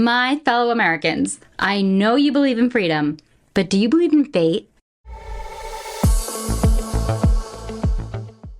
My fellow Americans, I know you believe in freedom, but do you believe in fate?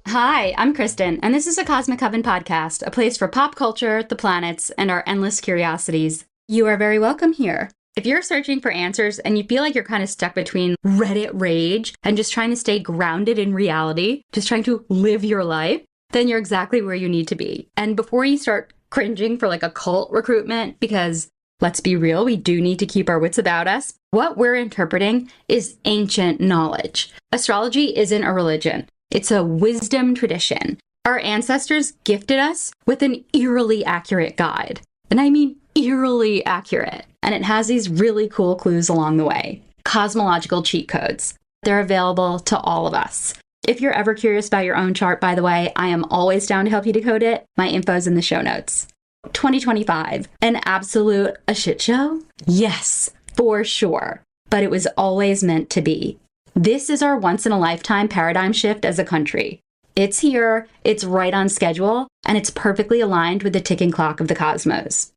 Hi, I'm Kristen, and this is a Cosmic Coven podcast, a place for pop culture, the planets, and our endless curiosities. You are very welcome here. If you're searching for answers and you feel like you're kind of stuck between Reddit rage and just trying to stay grounded in reality, just trying to live your life, then you're exactly where you need to be. And before you start cringing for like a cult recruitment, because let's be real, we do need to keep our wits about us, what we're interpreting is ancient knowledge. Astrology isn't a religion. It's a wisdom tradition. Our ancestors gifted us with an eerily accurate guide. And I mean eerily accurate. And it has these really cool clues along the way. Cosmological cheat codes. They're available to all of us. If you're ever curious about your own chart, by the way, I am always down to help you decode it. My info's in the show notes. 2025, a shit show? Yes, for sure. But it was always meant to be. This is our once-in-a-lifetime paradigm shift as a country. It's here, it's right on schedule, and it's perfectly aligned with the ticking clock of the cosmos.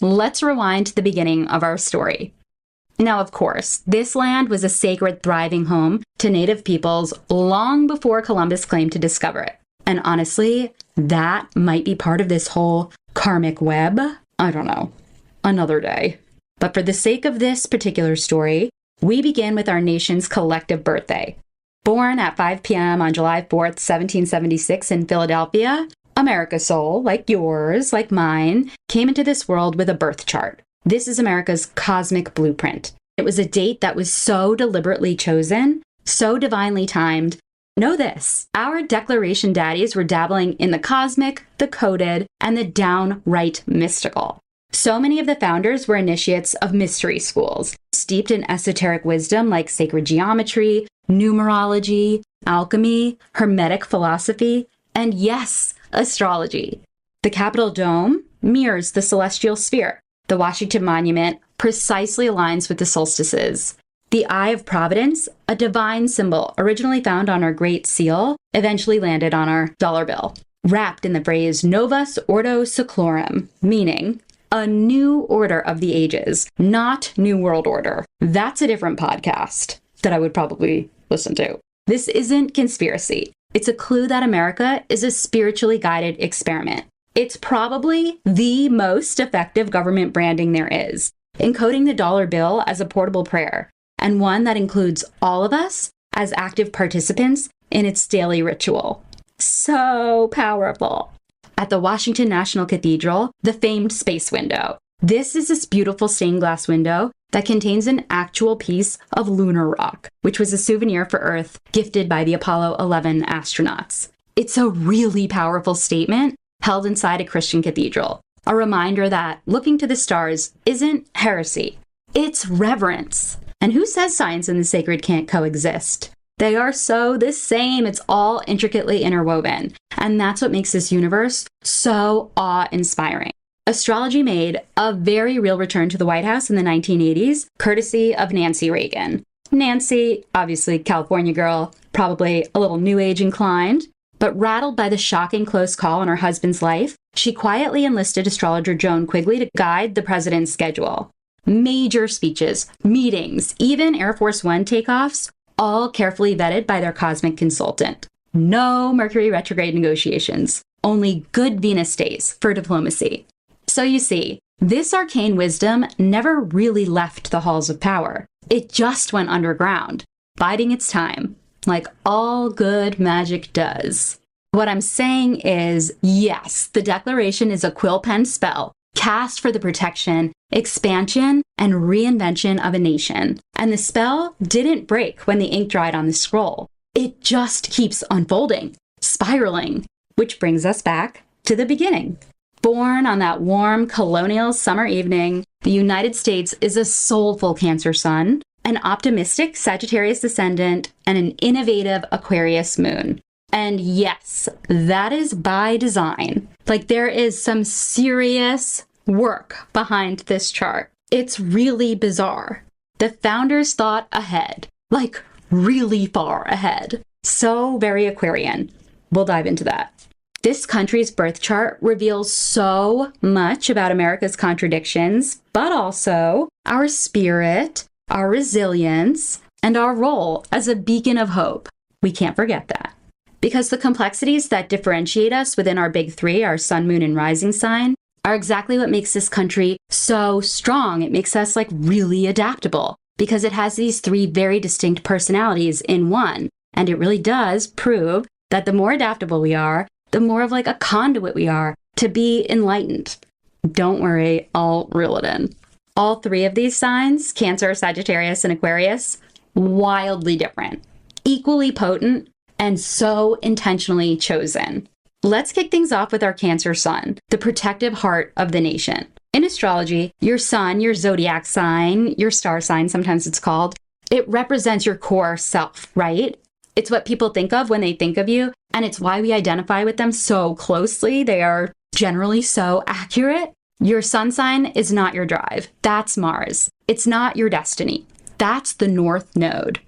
Let's rewind to the beginning of our story. Now, of course, this land was a sacred, thriving home to native peoples long before Columbus claimed to discover it. And honestly, that might be part of this whole karmic web. I don't know. Another day. But for the sake of this particular story, we begin with our nation's collective birthday. Born at 5 p.m. on July 4th, 1776 in Philadelphia, America's soul, like yours, like mine, came into this world with a birth chart. This is America's cosmic blueprint. It was a date that was so deliberately chosen, so divinely timed. Know this, our declaration daddies were dabbling in the cosmic, the coded, and the downright mystical. So many of the founders were initiates of mystery schools, steeped in esoteric wisdom like sacred geometry, numerology, alchemy, hermetic philosophy, and yes, astrology. The Capitol Dome mirrors the celestial sphere. The Washington Monument precisely aligns with the solstices. The Eye of Providence, a divine symbol originally found on our Great Seal, eventually landed on our dollar bill, wrapped in the phrase Novus Ordo Seclorum, meaning a new order of the ages, not New World Order. That's a different podcast that I would probably listen to. This isn't conspiracy. It's a clue that America is a spiritually guided experiment. It's probably the most effective government branding there is, encoding the dollar bill as a portable prayer, and one that includes all of us as active participants in its daily ritual. So powerful. At the Washington National Cathedral, the famed space window. This is this beautiful stained glass window that contains an actual piece of lunar rock, which was a souvenir for Earth gifted by the Apollo 11 astronauts. It's a really powerful statement held inside a Christian cathedral, a reminder that looking to the stars isn't heresy, it's reverence. And who says science and the sacred can't coexist? They are so the same. It's all intricately interwoven. And that's what makes this universe so awe-inspiring. Astrology made a very real return to the White House in the 1980s, courtesy of Nancy Reagan. Nancy, obviously California girl, probably a little New Age inclined, but rattled by the shocking close call on her husband's life, she quietly enlisted astrologer Joan Quigley to guide the president's schedule. Major speeches, meetings, even Air Force One takeoffs, all carefully vetted by their cosmic consultant. No Mercury retrograde negotiations, only good Venus days for diplomacy. So you see, this arcane wisdom never really left the halls of power. It just went underground, biding its time, like all good magic does. What I'm saying is, yes, the declaration is a quill pen spell cast for the protection, expansion, and reinvention of a nation. And the spell didn't break when the ink dried on the scroll. It just keeps unfolding, spiraling, which brings us back to the beginning. Born on that warm colonial summer evening, the United States is a soulful Cancer sun, an optimistic Sagittarius ascendant, and an innovative Aquarius moon. And yes, that is by design. Like, there is some serious work behind this chart. It's really bizarre. The founders thought ahead, like really far ahead. So very Aquarian. We'll dive into that. This country's birth chart reveals so much about America's contradictions, but also our spirit, our resilience, and our role as a beacon of hope. We can't forget that. Because the complexities that differentiate us within our big three, our sun, moon, and rising sign, are exactly what makes this country so strong. It makes us really adaptable because it has these three very distinct personalities in one. And it really does prove that the more adaptable we are, the more of a conduit we are to be enlightened. Don't worry, I'll reel it in. All three of these signs, Cancer, Sagittarius, and Aquarius, wildly different, equally potent, and so intentionally chosen. Let's kick things off with our Cancer sun, the protective heart of the nation. In astrology, your sun, your zodiac sign, your star sign, sometimes it's called, it represents your core self, right? It's what people think of when they think of you, and it's why we identify with them so closely. They are generally so accurate. Your sun sign is not your drive. That's Mars. It's not your destiny. That's the North Node.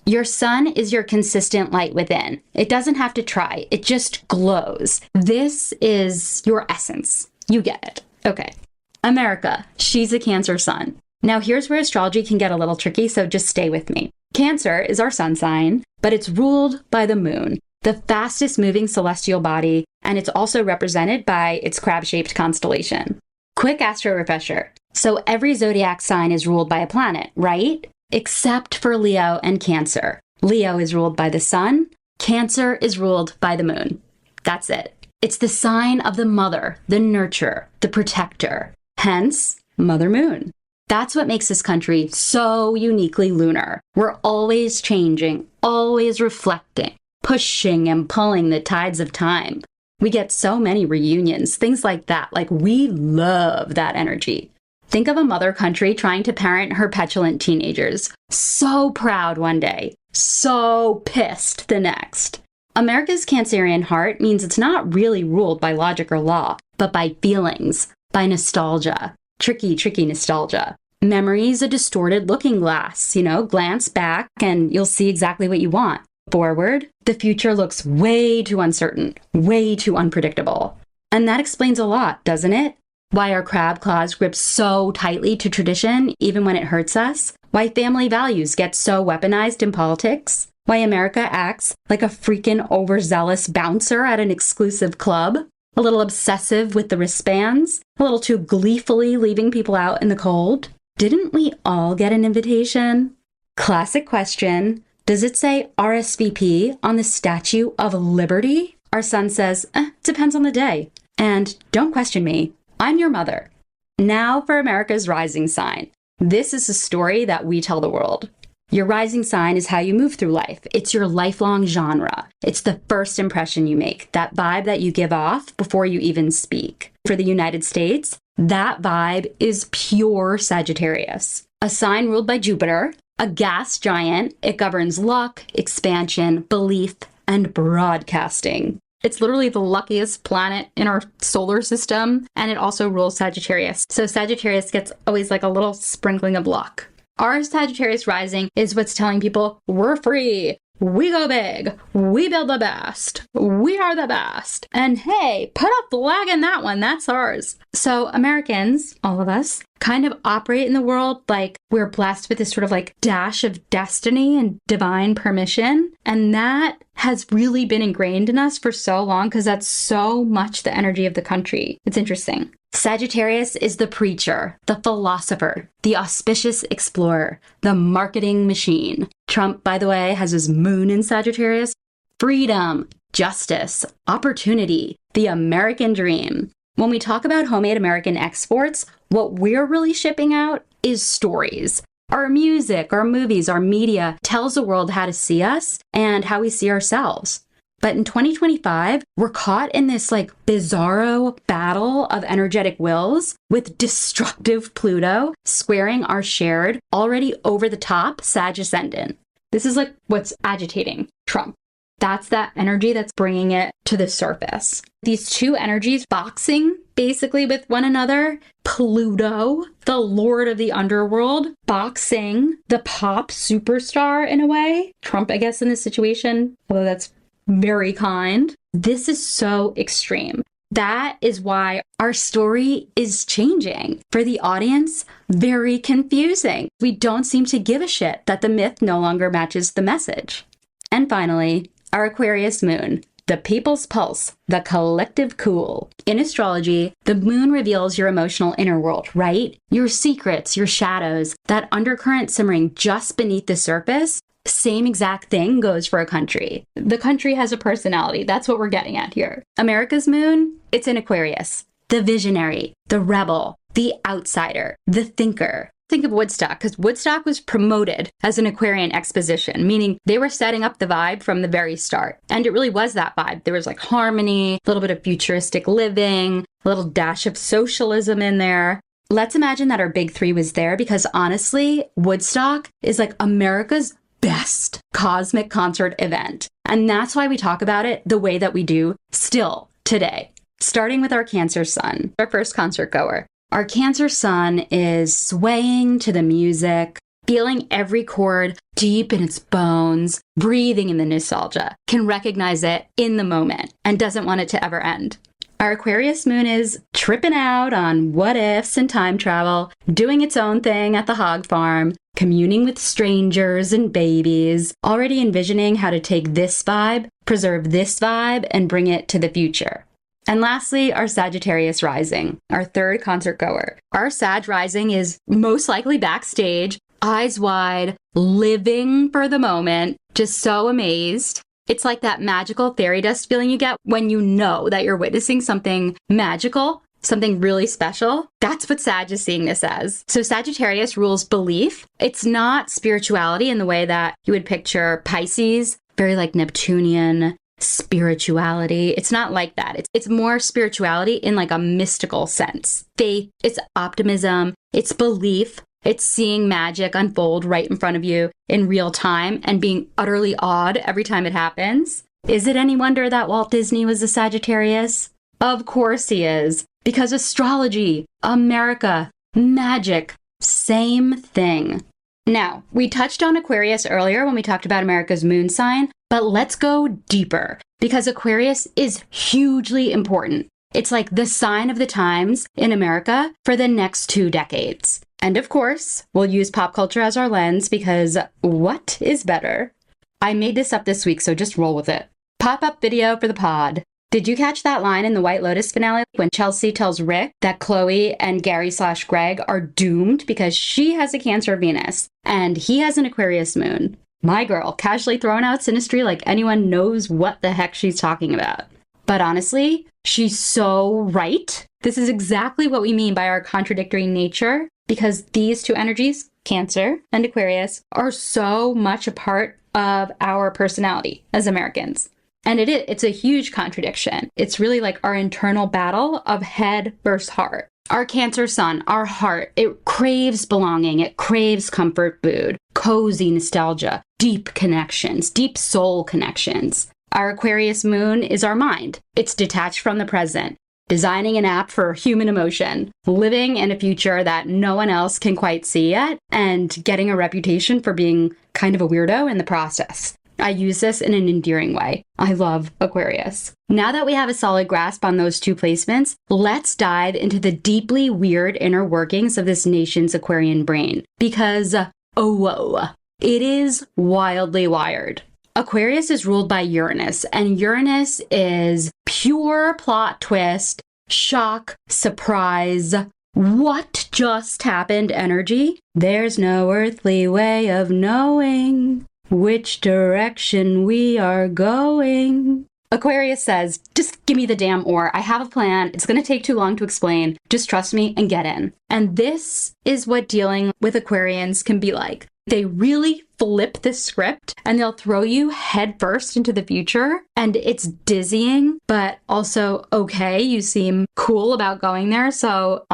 Your sun is your consistent light within. It doesn't have to try. It just glows. This is your essence. You get it. Okay. America, she's a Cancer sun. Now here's where astrology can get a little tricky, so just stay with me. Cancer is our sun sign, but it's ruled by the moon, the fastest moving celestial body, and it's also represented by its crab-shaped constellation. Quick astro refresher. So every zodiac sign is ruled by a planet, right? Except for Leo and Cancer. Leo is ruled by the sun. Cancer is ruled by the moon. That's it. It's the sign of the mother, the nurturer, the protector. Hence, Mother Moon. That's what makes this country so uniquely lunar. We're always changing, always reflecting, pushing and pulling the tides of time. We get so many reunions, things like that. We love that energy. Think of a mother country trying to parent her petulant teenagers. So proud one day, so pissed the next. America's Cancerian heart means it's not really ruled by logic or law, but by feelings, by nostalgia. Tricky nostalgia. Memory's a distorted looking glass. Glance back and you'll see exactly what you want. Forward, the future looks way too uncertain, way too unpredictable. And that explains a lot, doesn't it? Why our crab claws grip so tightly to tradition, even when it hurts us. Why family values get so weaponized in politics. Why America acts like a freaking overzealous bouncer at an exclusive club. A little obsessive with the wristbands. A little too gleefully leaving people out in the cold. Didn't we all get an invitation? Classic question. Does it say RSVP on the Statue of Liberty? Our sun says, depends on the day. And don't question me. I'm your mother. Now for America's rising sign. This is a story that we tell the world. Your rising sign is how you move through life. It's your lifelong genre. It's the first impression you make, that vibe that you give off before you even speak. For the United States, that vibe is pure Sagittarius, a sign ruled by Jupiter, a gas giant. It governs luck, expansion, belief, and broadcasting. It's literally the luckiest planet in our solar system, and it also rules Sagittarius. So Sagittarius gets always a little sprinkling of luck. Our Sagittarius rising is what's telling people we're free, we go big, we build the best, we are the best. And hey, put a flag in that one, that's ours. So Americans, all of us, kind of operate in the world like we're blessed with this sort of dash of destiny and divine permission. And that has really been ingrained in us for so long because that's so much the energy of the country. It's interesting. Sagittarius is the preacher, the philosopher, the auspicious explorer, the marketing machine. Trump, by the way, has his moon in Sagittarius. Freedom, justice, opportunity, the American dream. When we talk about homemade American exports, what we're really shipping out is stories. Our music, our movies, our media tells the world how to see us and how we see ourselves. But in 2025, we're caught in this bizarro battle of energetic wills with destructive Pluto squaring our shared, already over the top Sag ascendant. This is what's agitating Trump. That's that energy that's bringing it to the surface. These two energies boxing basically with one another. Pluto, the lord of the underworld, boxing the pop superstar in a way. Trump, I guess, in this situation, although that's very kind. This is so extreme. That is why our story is changing. For the audience, very confusing. We don't seem to give a shit that the myth no longer matches the message. And finally, our Aquarius moon, the people's pulse, the collective cool. In astrology, the moon reveals your emotional inner world, right? Your secrets, your shadows, that undercurrent simmering just beneath the surface. Same exact thing goes for a country. The country has a personality. That's what we're getting at here. America's moon, it's in Aquarius. The visionary, the rebel, the outsider, the thinker. Think of Woodstock, because Woodstock was promoted as an Aquarian exposition, meaning they were setting up the vibe from the very start. And it really was that vibe. There was like harmony, a little bit of futuristic living, a little dash of socialism in there. Let's imagine that our big three was there, because honestly, Woodstock is like America's best cosmic concert event. And that's why we talk about it the way that we do still today. Starting with our Cancer sun, our first concert goer. Our Cancer sun is swaying to the music, feeling every chord deep in its bones, breathing in the nostalgia, can recognize it in the moment, and doesn't want it to ever end. Our Aquarius moon is tripping out on what ifs and time travel, doing its own thing at the hog farm, communing with strangers and babies, already envisioning how to take this vibe, preserve this vibe, and bring it to the future. And lastly, our Sagittarius rising, our third concert goer. Our Sag rising is most likely backstage, eyes wide, living for the moment, just so amazed. It's like that magical fairy dust feeling you get when you know that you're witnessing something magical, something really special. That's what Sag is seeing this as. So Sagittarius rules belief. It's not spirituality in the way that you would picture Pisces, very like Neptunian spirituality. It's not like that. It's more spirituality in like a mystical sense. Faith, it's optimism, it's belief, it's seeing magic unfold right in front of you in real time and being utterly awed every time it happens. Is it any wonder that Walt Disney was a Sagittarius? Of course he is, because astrology, America, magic, same thing. Now, we touched on Aquarius earlier when we talked about America's moon sign, but let's go deeper, because Aquarius is hugely important. It's like the sign of the times in America for the next 2 decades. And of course, we'll use pop culture as our lens, because what is better? I made this up this week, so just roll with it. Pop-up video for the pod. Did you catch that line in the White Lotus finale when Chelsea tells Rick that Chloe and Gary/Greg are doomed because she has a Cancer Venus and he has an Aquarius moon? My girl, casually throwing out synastry like anyone knows what the heck she's talking about. But honestly, she's so right. This is exactly what we mean by our contradictory nature, because these two energies, Cancer and Aquarius, are so much a part of our personality as Americans. And it's a huge contradiction. It's really like our internal battle of head versus heart. Our Cancer sun, our heart, it craves belonging. It craves comfort food, cozy nostalgia, deep connections, deep soul connections. Our Aquarius moon is our mind. It's detached from the present, designing an app for human emotion, living in a future that no one else can quite see yet, and getting a reputation for being kind of a weirdo in the process. I use this in an endearing way. I love Aquarius. Now that we have a solid grasp on those two placements, let's dive into the deeply weird inner workings of this nation's Aquarian brain. Because, oh whoa, it is wildly wired. Aquarius is ruled by Uranus, and Uranus is pure plot twist, shock, surprise, what just happened energy. There's no earthly way of knowing which direction we are going. Aquarius says, just give me the damn oar. I have a plan. It's going to take too long to explain. Just trust me and get in. And this is what dealing with Aquarians can be like. They really flip the script and they'll throw you headfirst into the future. And it's dizzying, but also okay. You seem cool about going there. So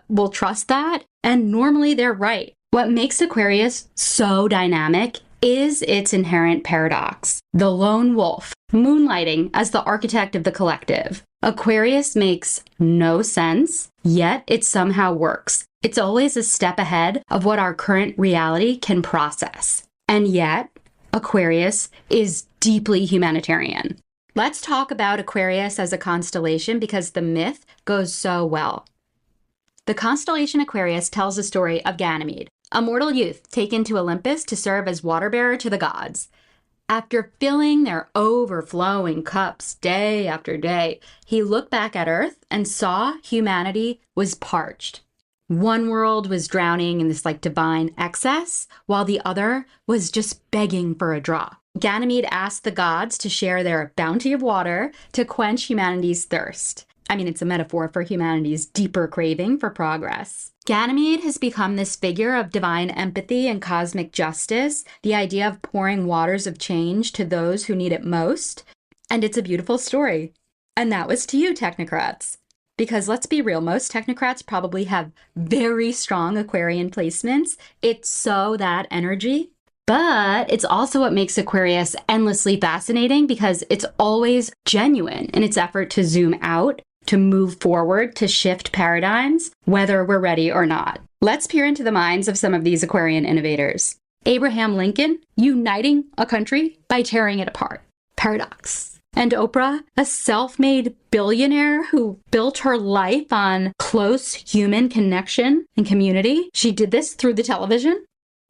we'll trust that. And normally they're right. What makes Aquarius so dynamic is its inherent paradox. The lone wolf, moonlighting as the architect of the collective. Aquarius makes no sense, yet it somehow works. It's always a step ahead of what our current reality can process. And yet, Aquarius is deeply humanitarian. Let's talk about Aquarius as a constellation because the myth goes so well. The constellation Aquarius tells the story of Ganymede, a mortal youth taken to Olympus to serve as water bearer to the gods. After filling their overflowing cups day after day, he looked back at Earth and saw humanity was parched. One world was drowning in this divine excess, while the other was just begging for a drop. Ganymede asked the gods to share their bounty of water to quench humanity's thirst. I mean, it's a metaphor for humanity's deeper craving for progress. Ganymede has become this figure of divine empathy and cosmic justice, the idea of pouring waters of change to those who need it most. And it's a beautiful story. And that was to you, technocrats. Because let's be real, most technocrats probably have very strong Aquarian placements. It's so that energy. But it's also what makes Aquarius endlessly fascinating because it's always genuine in its effort to zoom out, to move forward, to shift paradigms, whether we're ready or not. Let's peer into the minds of some of these Aquarian innovators. Abraham Lincoln, uniting a country by tearing it apart. Paradox. And Oprah, a self-made billionaire who built her life on close human connection and community. She did this through the television.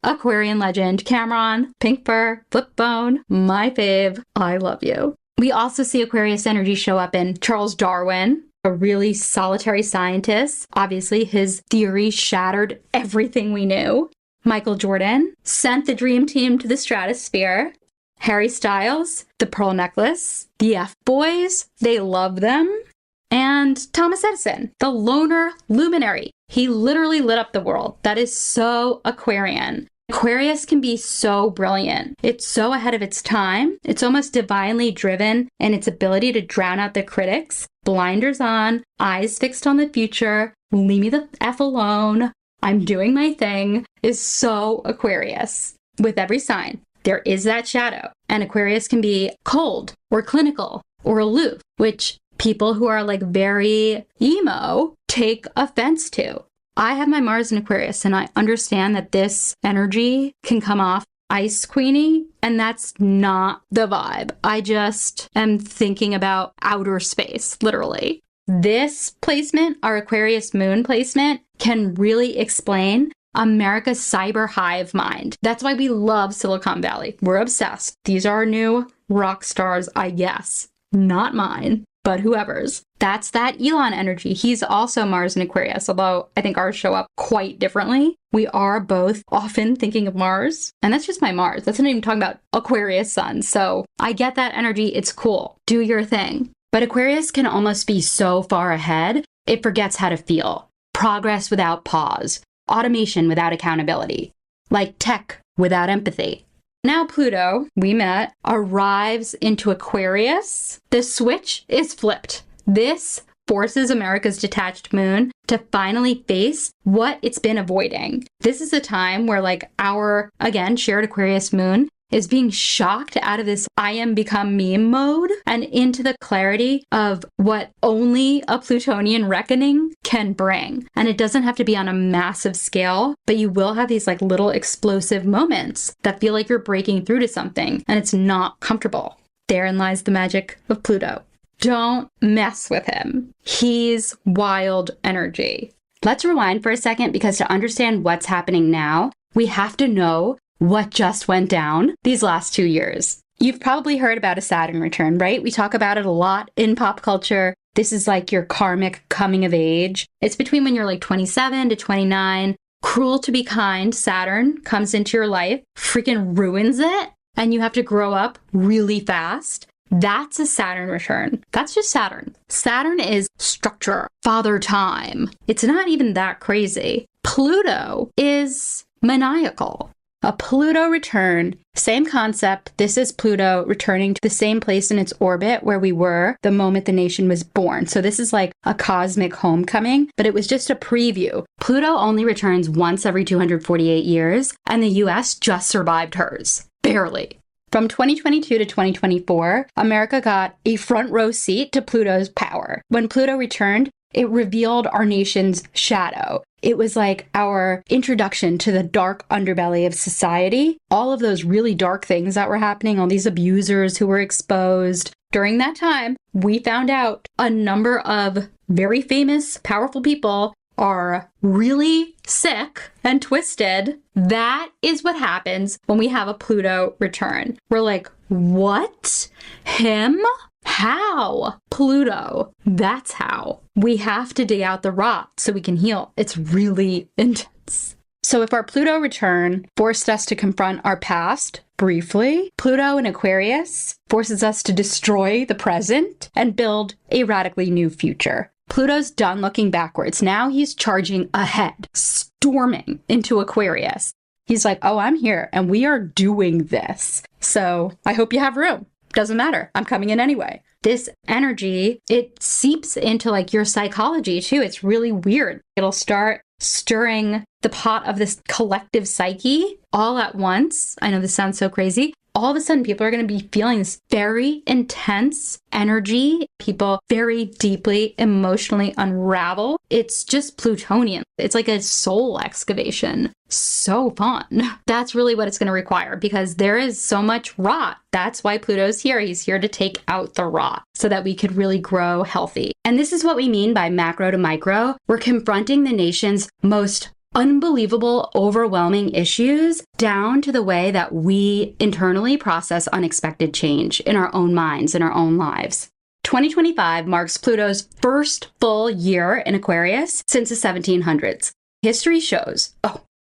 Aquarian legend Cameron, Pink Fur, Flip Phone, my fave, I love you. We also see Aquarius energy show up in Charles Darwin, a really solitary scientist. Obviously, his theory shattered everything we knew. Michael Jordan sent the dream team to the stratosphere. Harry Styles, the pearl necklace. The F-Boys, they love them. And Thomas Edison, the loner luminary. He literally lit up the world. That is so Aquarian. Aquarius can be so brilliant. It's so ahead of its time. It's almost divinely driven in its ability to drown out the critics. Blinders on, eyes fixed on the future, leave me the F alone, I'm doing my thing, is so Aquarius. With every sign, there is that shadow. And Aquarius can be cold or clinical or aloof, which people who are very emo take offense to. I have my Mars in Aquarius, and I understand that this energy can come off ice queenie, and that's not the vibe. I just am thinking about outer space, literally. This placement, our Aquarius moon placement, can really explain America's cyber hive mind. That's why we love Silicon Valley. We're obsessed. These are our new rock stars, I guess. Not mine, but whoever's. That's that Elon energy. He's also Mars in Aquarius, although I think ours show up quite differently. We are both often thinking of Mars, and that's just my Mars. That's not even talking about Aquarius sun. So I get that energy. It's cool. Do your thing. But Aquarius can almost be so far ahead, it forgets how to feel. Progress without pause. Automation without accountability. Like tech without empathy. Now Pluto, we met, arrives into Aquarius. The switch is flipped. This forces America's detached moon to finally face what it's been avoiding. This is a time where our, again, shared Aquarius moon is being shocked out of this I am become meme mode and into the clarity of what only a Plutonian reckoning can bring. And it doesn't have to be on a massive scale, but you will have these little explosive moments that feel like you're breaking through to something and it's not comfortable. Therein lies the magic of Pluto. Don't mess with him. He's wild energy. Let's rewind for a second because to understand what's happening now, we have to know what just went down these last 2 years. You've probably heard about a Saturn return, right? We talk about it a lot in pop culture. This is your karmic coming of age. It's between when you're 27 to 29. Cruel to be kind, Saturn comes into your life, freaking ruins it, and you have to grow up really fast. That's a Saturn return. That's just Saturn. Saturn is structure, father time. It's not even that crazy. Pluto is maniacal. A Pluto return, same concept. This is Pluto returning to the same place in its orbit where we were the moment the nation was born. So this is a cosmic homecoming, but it was just a preview. Pluto only returns once every 248 years, and the US just survived hers. Barely. From 2022 to 2024, America got a front row seat to Pluto's power. When Pluto returned, it revealed our nation's shadow. It was our introduction to the dark underbelly of society. All of those really dark things that were happening, all these abusers who were exposed, during that time, we found out a number of very famous, powerful people are really sick and twisted. That is what happens when we have a Pluto return. We're like, what? Him? How? Pluto. That's how. We have to dig out the rot so we can heal. It's really intense. So if our Pluto return forced us to confront our past briefly, Pluto in Aquarius forces us to destroy the present and build a radically new future. Pluto's done looking backwards. Now he's charging ahead, storming into Aquarius. He's like, oh, I'm here and we are doing this. So I hope you have room. Doesn't matter. I'm coming in anyway. This energy, it seeps into like your psychology too. It's really weird. It'll start stirring the pot of this collective psyche all at once. I know this sounds so crazy. All of a sudden, people are going to be feeling this very intense energy. People very deeply emotionally unravel. It's just Plutonian. It's like a soul excavation. So fun. That's really what it's going to require because there is so much rot. That's why Pluto's here. He's here to take out the rot so that we could really grow healthy. And this is what we mean by macro to micro. We're confronting the nation's most unbelievable, overwhelming issues down to the way that we internally process unexpected change in our own minds, in our own lives. 2025 marks Pluto's first full year in Aquarius since the 1700s. History shows,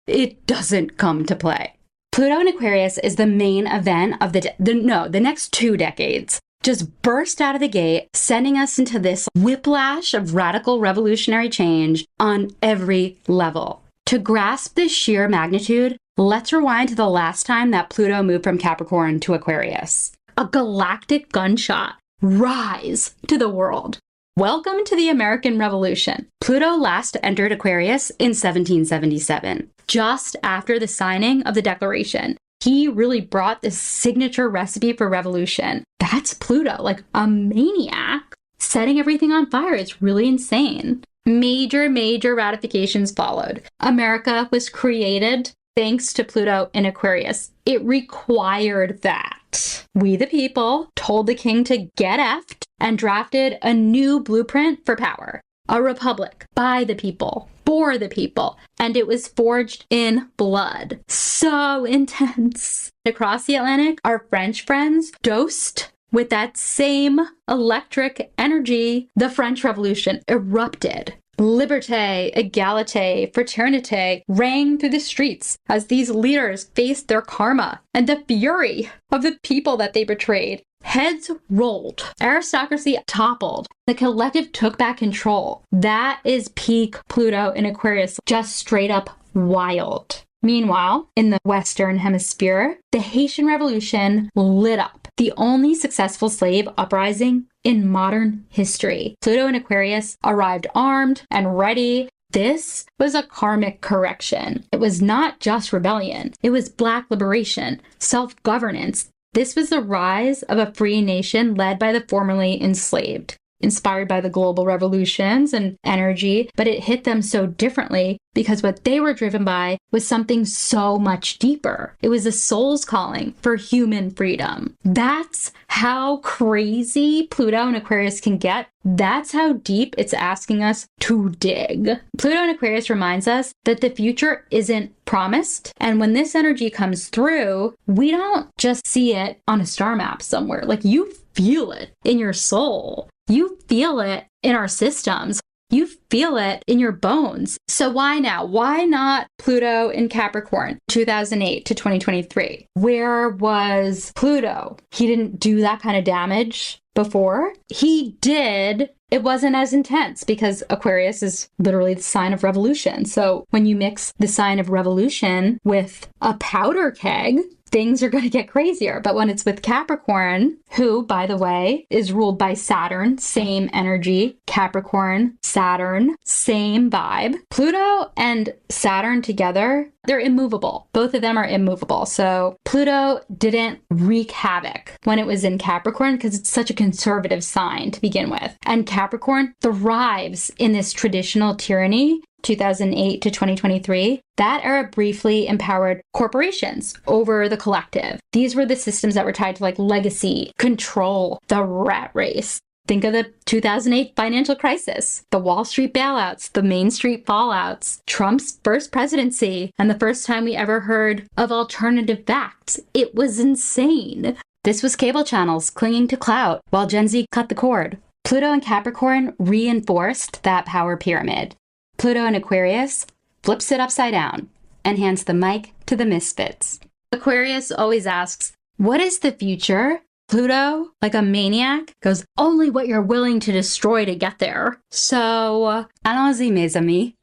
it doesn't come to play. Pluto in Aquarius is the main event of the next 2 decades. Just burst out of the gate, sending us into this whiplash of radical revolutionary change on every level. To grasp this sheer magnitude, let's rewind to the last time that Pluto moved from Capricorn to Aquarius. A galactic gunshot. Rise to the world. Welcome to the American Revolution. Pluto last entered Aquarius in 1777, just after the signing of the Declaration. He really brought this signature recipe for revolution. That's Pluto, like a maniac, setting everything on fire. It's really insane. Major ratifications followed. America was created thanks to Pluto in Aquarius. It required that. We the people told the king to get effed and drafted a new blueprint for power. A republic by the people, for the people, and it was forged in blood. So intense. Across the Atlantic, our French friends dosed with that same electric energy. The French Revolution erupted. Liberté, égalité, fraternité rang through the streets as these leaders faced their karma and the fury of the people that they betrayed. Heads rolled. Aristocracy toppled. The collective took back control. That is peak Pluto in Aquarius. Just straight up wild. Meanwhile, in the Western Hemisphere, the Haitian Revolution lit up. The only successful slave uprising in modern history. Pluto in Aquarius arrived armed and ready. This was a karmic correction. It was not just rebellion. It was Black liberation, self-governance. This was the rise of a free nation led by the formerly enslaved, inspired by the global revolutions and energy, but it hit them so differently because what they were driven by was something so much deeper. It was a soul's calling for human freedom. That's how crazy Pluto in Aquarius can get. That's how deep it's asking us to dig. Pluto in Aquarius reminds us that the future isn't promised. And when this energy comes through, we don't just see it on a star map somewhere. Like you feel it in your soul. You feel it in our systems. You feel it in your bones. So why now? Why not Pluto in Capricorn, 2008 to 2023? Where was Pluto? He didn't do that kind of damage before. He did. It wasn't as intense because Aquarius is literally the sign of revolution. So when you mix the sign of revolution with a powder keg, things are going to get crazier. But when it's with Capricorn, who, by the way, is ruled by Saturn, same energy, Capricorn, Saturn, same vibe. Pluto and Saturn together, they're immovable. Both of them are immovable. So Pluto didn't wreak havoc when it was in Capricorn because it's such a conservative sign to begin with. And Capricorn thrives in this traditional tyranny 2008 to 2023, that era briefly empowered corporations over the collective. These were the systems that were tied to like legacy, control, the rat race. Think of the 2008 financial crisis, the Wall Street bailouts, the Main Street fallouts, Trump's first presidency, and the first time we ever heard of alternative facts. It was insane. This was cable channels clinging to clout while Gen Z cut the cord. Pluto and Capricorn reinforced that power pyramid. Pluto and Aquarius flips it upside down and hands the mic to the misfits. Aquarius always asks, what is the future? Pluto, like a maniac, goes, only what you're willing to destroy to get there. So, allons-y, mes amis.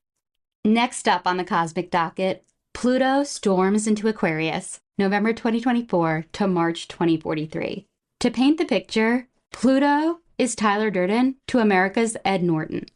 Next up on the cosmic docket, Pluto storms into Aquarius, November 2024 to March 2043. To paint the picture, Pluto is Tyler Durden to America's Ed Norton,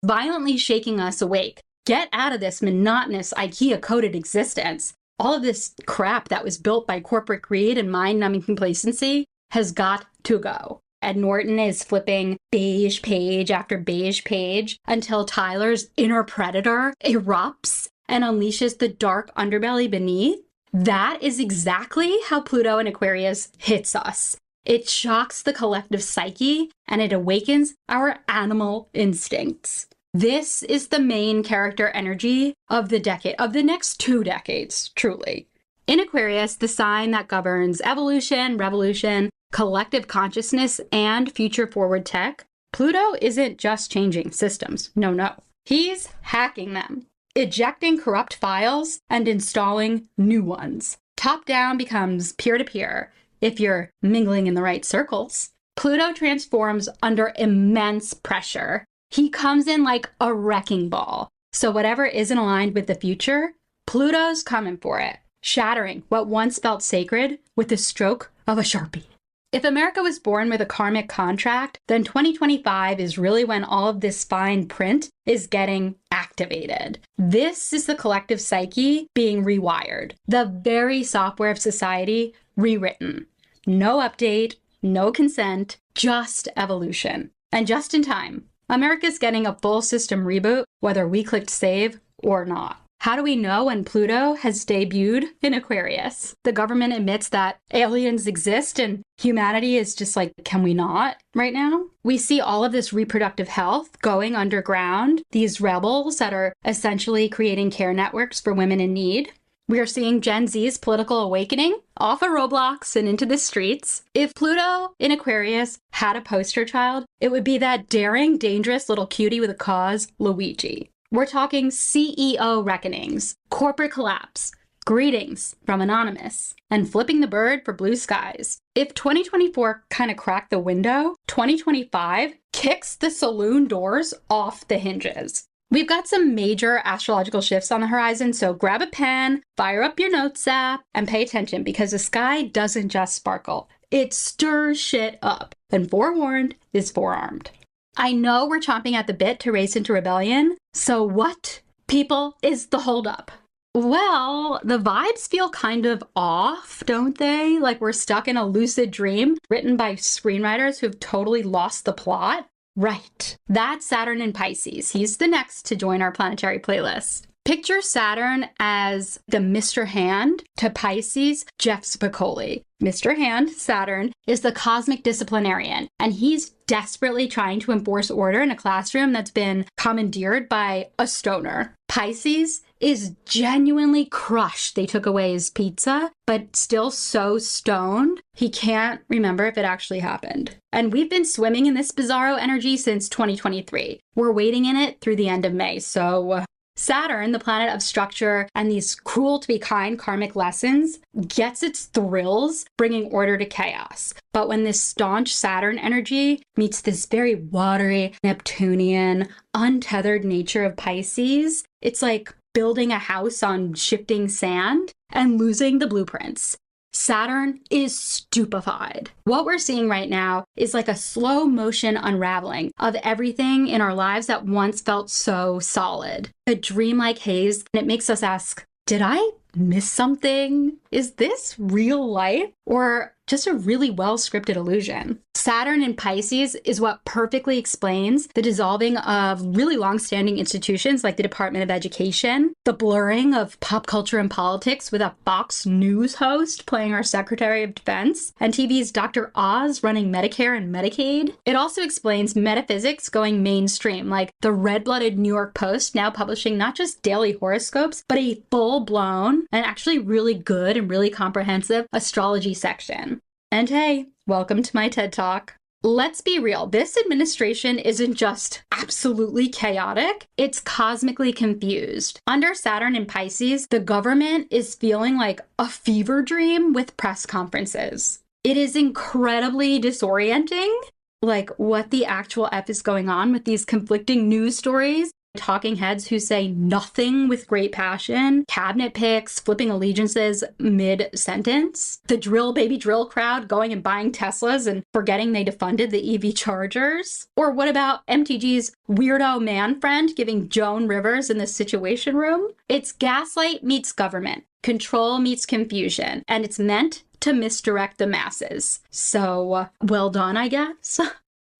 violently shaking us awake. Get out of this monotonous IKEA-coded existence. All of this crap that was built by corporate greed and mind-numbing complacency has got to go. Ed Norton is flipping beige page after beige page until Tyler's inner predator erupts and unleashes the dark underbelly beneath. That is exactly how Pluto in Aquarius hits us. It shocks the collective psyche and it awakens our animal instincts. This is the main character energy of the decade, of the next 2 decades, truly. In Aquarius, the sign that governs evolution, revolution, collective consciousness, and future-forward tech, Pluto isn't just changing systems. No. He's hacking them, ejecting corrupt files and installing new ones. Top-down becomes peer-to-peer if you're mingling in the right circles. Pluto transforms under immense pressure. He comes in like a wrecking ball. So whatever isn't aligned with the future, Pluto's coming for it, shattering what once felt sacred with the stroke of a Sharpie. If America was born with a karmic contract, then 2025 is really when all of this fine print is getting activated. This is the collective psyche being rewired, the very software of society rewritten. No update, no consent, just evolution. And just in time. America's getting a full system reboot, whether we clicked save or not. How do we know when Pluto has debuted in Aquarius? The government admits that aliens exist and humanity is just like, can we not right now? We see all of this reproductive health going underground, these rebels that are essentially creating care networks for women in need. We are seeing Gen Z's political awakening off of Roblox and into the streets. If Pluto in Aquarius had a poster child, it would be that daring, dangerous little cutie with a cause, Luigi. We're talking CEO reckonings, corporate collapse, greetings from Anonymous, and flipping the bird for blue skies. If 2024 kind of cracked the window, 2025 kicks the saloon doors off the hinges. We've got some major astrological shifts on the horizon, so grab a pen, fire up your notes app, and pay attention because the sky doesn't just sparkle. It stirs shit up. And forewarned is forearmed. I know we're chomping at the bit to race into rebellion, so what, people, is the holdup? Well, the vibes feel kind of off, don't they? Like we're stuck in a lucid dream written by screenwriters who've totally lost the plot. Right. That's Saturn in Pisces. He's the next to join our planetary playlist. Picture Saturn as the Mr. Hand to Pisces, Jeff Spicoli. Mr. Hand, Saturn, is the cosmic disciplinarian, and he's desperately trying to enforce order in a classroom that's been commandeered by a stoner. Pisces is genuinely crushed they took away his pizza, but still so stoned, he can't remember if it actually happened. And we've been swimming in this bizarro energy since 2023. We're waiting in it through the end of May, so Saturn, the planet of structure and these cruel to be kind karmic lessons, gets its thrills bringing order to chaos. But when this staunch Saturn energy meets this very watery, Neptunian, untethered nature of Pisces, it's like building a house on shifting sand and losing the blueprints. Saturn is stupefied. What we're seeing right now is like a slow motion unraveling of everything in our lives that once felt so solid. A dreamlike haze, and it makes us ask, did I miss something? Is this real life or just a really well-scripted illusion? Saturn in Pisces is what perfectly explains the dissolving of really long-standing institutions like the Department of Education, the blurring of pop culture and politics with a Fox News host playing our Secretary of Defense, and TV's Dr. Oz running Medicare and Medicaid. It also explains metaphysics going mainstream, like the red-blooded New York Post now publishing not just daily horoscopes, but a full-blown and actually really good and really comprehensive astrology section. And hey, welcome to my TED Talk. Let's be real, this administration isn't just absolutely chaotic, it's cosmically confused. Under Saturn in Pisces, the government is feeling like a fever dream with press conferences. It is incredibly disorienting, like what the actual F is going on with these conflicting news stories. Talking heads who say nothing with great passion, cabinet picks, flipping allegiances mid-sentence, the drill baby drill crowd going and buying Teslas and forgetting they defunded the EV chargers. Or what about MTG's weirdo man friend giving Joan Rivers in the Situation Room? It's gaslight meets government, control meets confusion, and it's meant to misdirect the masses. So, well done, I guess.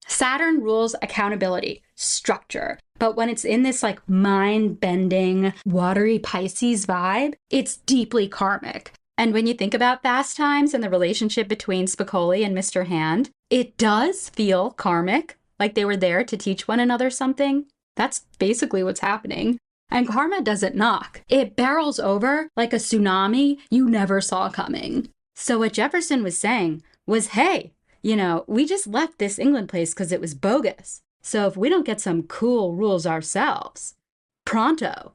Saturn rules accountability, structure, but when it's in this like mind-bending, watery Pisces vibe, it's deeply karmic. And when you think about fast times and the relationship between Spicoli and Mr. Hand, it does feel karmic, like they were there to teach one another something. That's basically what's happening. And karma doesn't knock. It barrels over like a tsunami you never saw coming. So what Jefferson was saying was, hey, we just left this England place because it was bogus. So if we don't get some cool rules ourselves, pronto,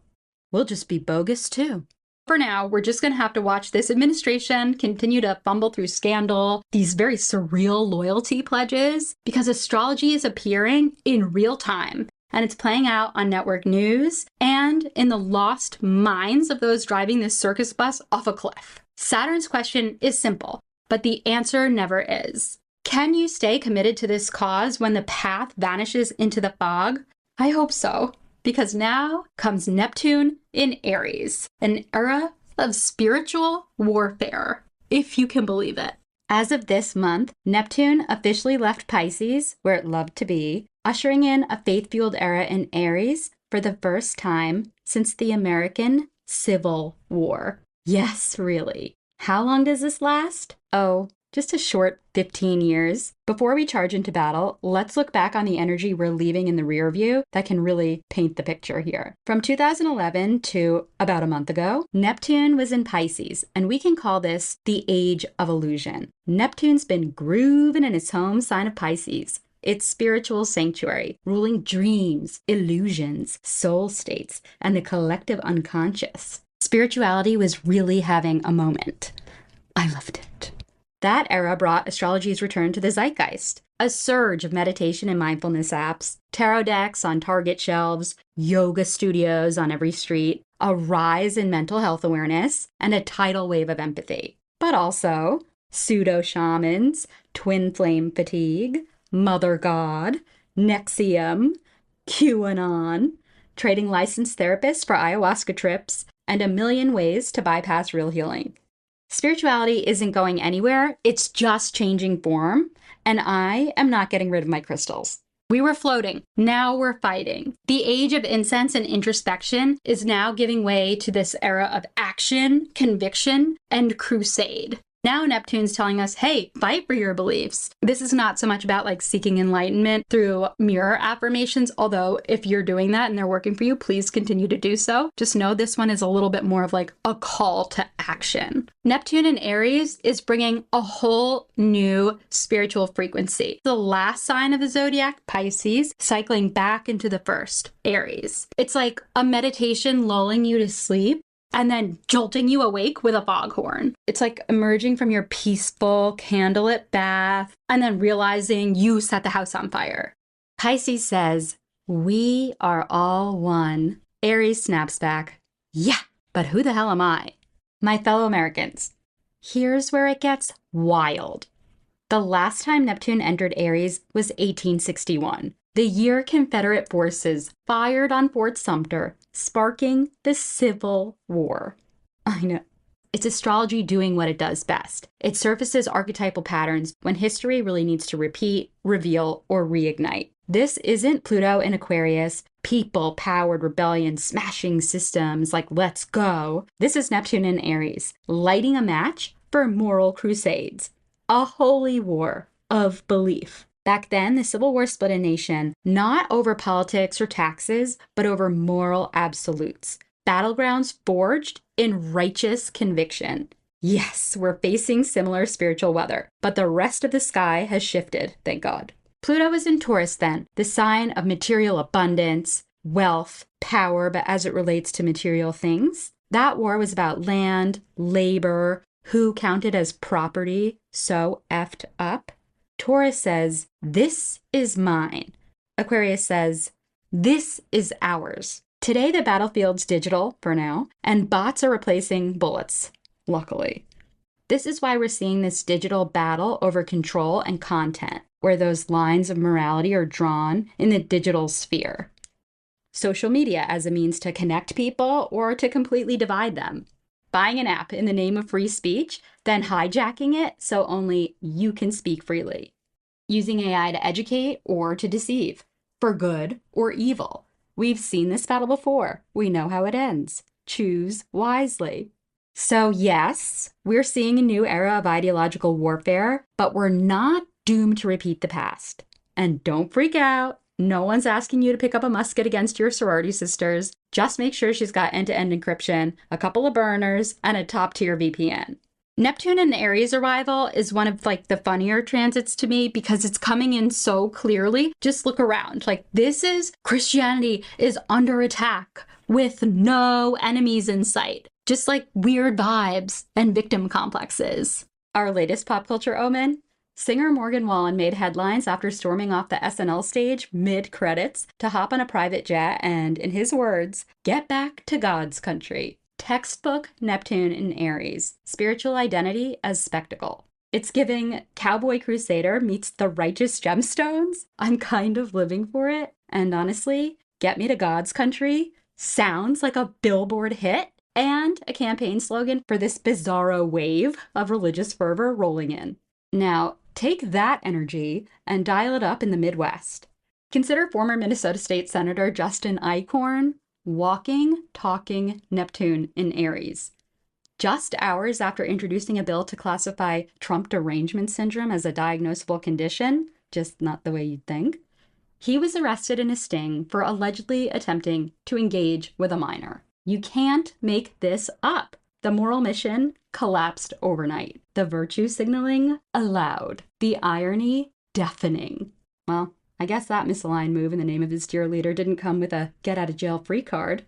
we'll just be bogus too. For now, we're just going to have to watch this administration continue to fumble through scandal, these very surreal loyalty pledges, because astrology is appearing in real time. And it's playing out on network news and in the lost minds of those driving this circus bus off a cliff. Saturn's question is simple, but the answer never is. Can you stay committed to this cause when the path vanishes into the fog? I hope so, because now comes Neptune in Aries, an era of spiritual warfare, if you can believe it. As of this month, Neptune officially left Pisces, where it loved to be, ushering in a faith-fueled era in Aries for the first time since the American Civil War. Yes, really. How long does this last? Oh, just a short 15 years. Before we charge into battle, let's look back on the energy we're leaving in the rear view that can really paint the picture here. From 2011 to about a month ago, Neptune was in Pisces, and we can call this the Age of Illusion. Neptune's been grooving in its home sign of Pisces, its spiritual sanctuary, ruling dreams, illusions, soul states, and the collective unconscious. Spirituality was really having a moment. I loved it. That era brought astrology's return to the zeitgeist. A surge of meditation and mindfulness apps, tarot decks on Target shelves, yoga studios on every street, a rise in mental health awareness, and a tidal wave of empathy. But also pseudo-shamans, twin flame fatigue, Mother God, Nexium, QAnon, trading licensed therapists for ayahuasca trips, and a million ways to bypass real healing. Spirituality isn't going anywhere, it's just changing form, and I am not getting rid of my crystals. We were floating, now we're fighting. The age of incense and introspection is now giving way to this era of action, conviction, and crusade. Now Neptune's telling us, hey, fight for your beliefs. This is not so much about like seeking enlightenment through mirror affirmations, although if you're doing that and they're working for you, please continue to do so. Just know this one is a little bit more of like a call to action. Neptune in Aries is bringing a whole new spiritual frequency. The last sign of the zodiac, Pisces, cycling back into the first, Aries. It's like a meditation lulling you to sleep and then jolting you awake with a foghorn. It's like emerging from your peaceful candlelit bath and then realizing you set the house on fire. Pisces says, we are all one. Aries snaps back, yeah, but who the hell am I? My fellow Americans, here's where it gets wild. The last time Neptune entered Aries was 1861, the year Confederate forces fired on Fort Sumter, sparking the Civil War. I know, It's astrology doing what it does best. It surfaces archetypal patterns when history really needs to repeat, reveal, or reignite. This isn't Pluto in Aquarius, people-powered rebellion, smashing systems like let's go. This is Neptune in Aries, lighting a match for moral crusades. A holy war of belief. Back then, the Civil War split a nation, not over politics or taxes, but over moral absolutes. Battlegrounds forged in righteous conviction. Yes, we're facing similar spiritual weather, but the rest of the sky has shifted, thank God. Pluto is in Taurus then, the sign of material abundance, wealth, power, but as it relates to material things. That war was about land, labor, who counted as property, so effed up. Taurus says, this is mine. Aquarius says, this is ours. Today, the battlefield's digital, for now, and bots are replacing bullets, luckily. This is why we're seeing this digital battle over control and content, where those lines of morality are drawn in the digital sphere. Social media as a means to connect people or to completely divide them. Buying an app in the name of free speech, then hijacking it so only you can speak freely. Using AI to educate or to deceive, for good or evil. We've seen this battle before. We know how it ends. Choose wisely. So yes, we're seeing a new era of ideological warfare, but we're not doomed to repeat the past. And don't freak out. No one's asking you to pick up a musket against your sorority sisters. Just make sure she's got end-to-end encryption, a couple of burners, and a top-tier VPN. Neptune in Aries arrival is one of the funnier transits to me because it's coming in so clearly. Just look around. This is Christianity is under attack with no enemies in sight. Just weird vibes and victim complexes. Our latest pop culture omen? Singer Morgan Wallen made headlines after storming off the SNL stage mid-credits to hop on a private jet and, in his words, get back to God's country. Textbook Neptune in Aries. Spiritual identity as spectacle. It's giving Cowboy Crusader meets the Righteous Gemstones. I'm kind of living for it. And honestly, Get Me to God's Country sounds like a Billboard hit and a campaign slogan for this bizarro wave of religious fervor rolling in. Now, take that energy and dial it up in the Midwest. Consider former Minnesota State Senator Justin Eichhorn walking, talking Neptune in Aries. Just hours after introducing a bill to classify Trump derangement syndrome as a diagnosable condition, just not the way you'd think, he was arrested in a sting for allegedly attempting to engage with a minor. You can't make this up. The moral mission collapsed overnight. The virtue signaling allowed. The irony deafening. Well, I guess that misaligned move in the name of his dear leader didn't come with a get-out-of-jail-free card.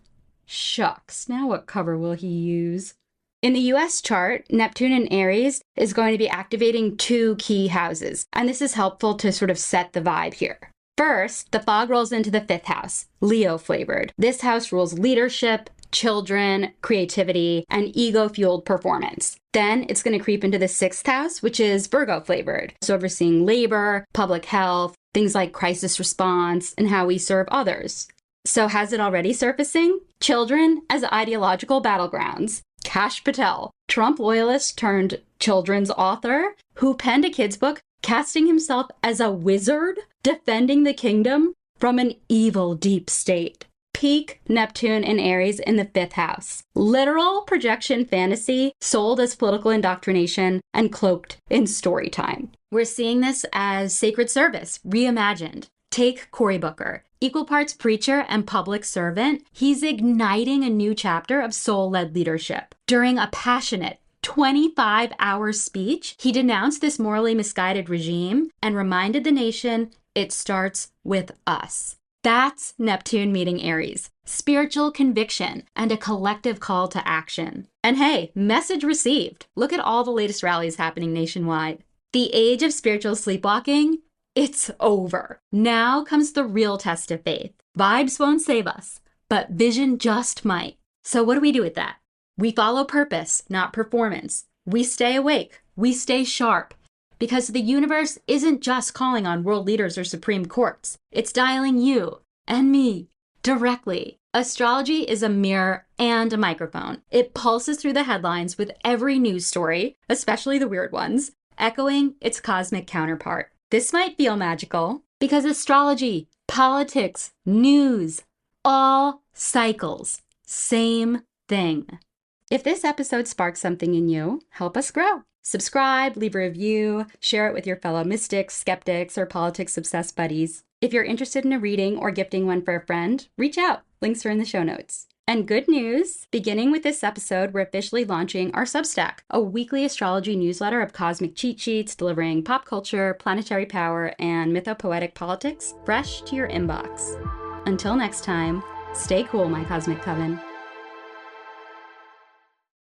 Shucks, now what cover will he use? In the US chart, Neptune in Aries is going to be activating two key houses, and this is helpful to sort of set the vibe here. First, the fog rolls into the 5th house, Leo flavored. This house rules leadership, children, creativity, and ego-fueled performance. Then it's going to creep into the 6th house, which is Virgo flavored. So overseeing labor, public health, things like crisis response, and how we serve others. So has it already surfacing? Children as ideological battlegrounds. Kash Patel, Trump loyalist turned children's author, who penned a kid's book casting himself as a wizard defending the kingdom from an evil deep state. Peak Neptune in Aries in the 5th house. Literal projection fantasy sold as political indoctrination and cloaked in story time. We're seeing this as sacred service, reimagined. Take Cory Booker. Equal parts preacher and public servant, he's igniting a new chapter of soul-led leadership. During a passionate 25-hour speech, he denounced this morally misguided regime and reminded the nation it starts with us. That's Neptune meeting Aries. Spiritual conviction and a collective call to action. And hey, message received. Look at all the latest rallies happening nationwide. The age of spiritual sleepwalking, it's over. Now comes the real test of faith. Vibes won't save us, but vision just might. So what do we do with that? We follow purpose, not performance. We stay awake. We stay sharp. Because the universe isn't just calling on world leaders or supreme courts. It's dialing you and me directly. Astrology is a mirror and a microphone. It pulses through the headlines with every news story, especially the weird ones, echoing its cosmic counterpart. This might feel magical because astrology, politics, news, all cycles. Same thing. If this episode sparks something in you, help us grow. Subscribe, leave a review, share it with your fellow mystics, skeptics, or politics-obsessed buddies. If you're interested in a reading or gifting one for a friend, reach out. Links are in the show notes. And good news, beginning with this episode, we're officially launching our Substack, a weekly astrology newsletter of cosmic cheat sheets delivering pop culture, planetary power, and mythopoetic politics fresh to your inbox. Until next time, stay cool, my Cosmic Coven.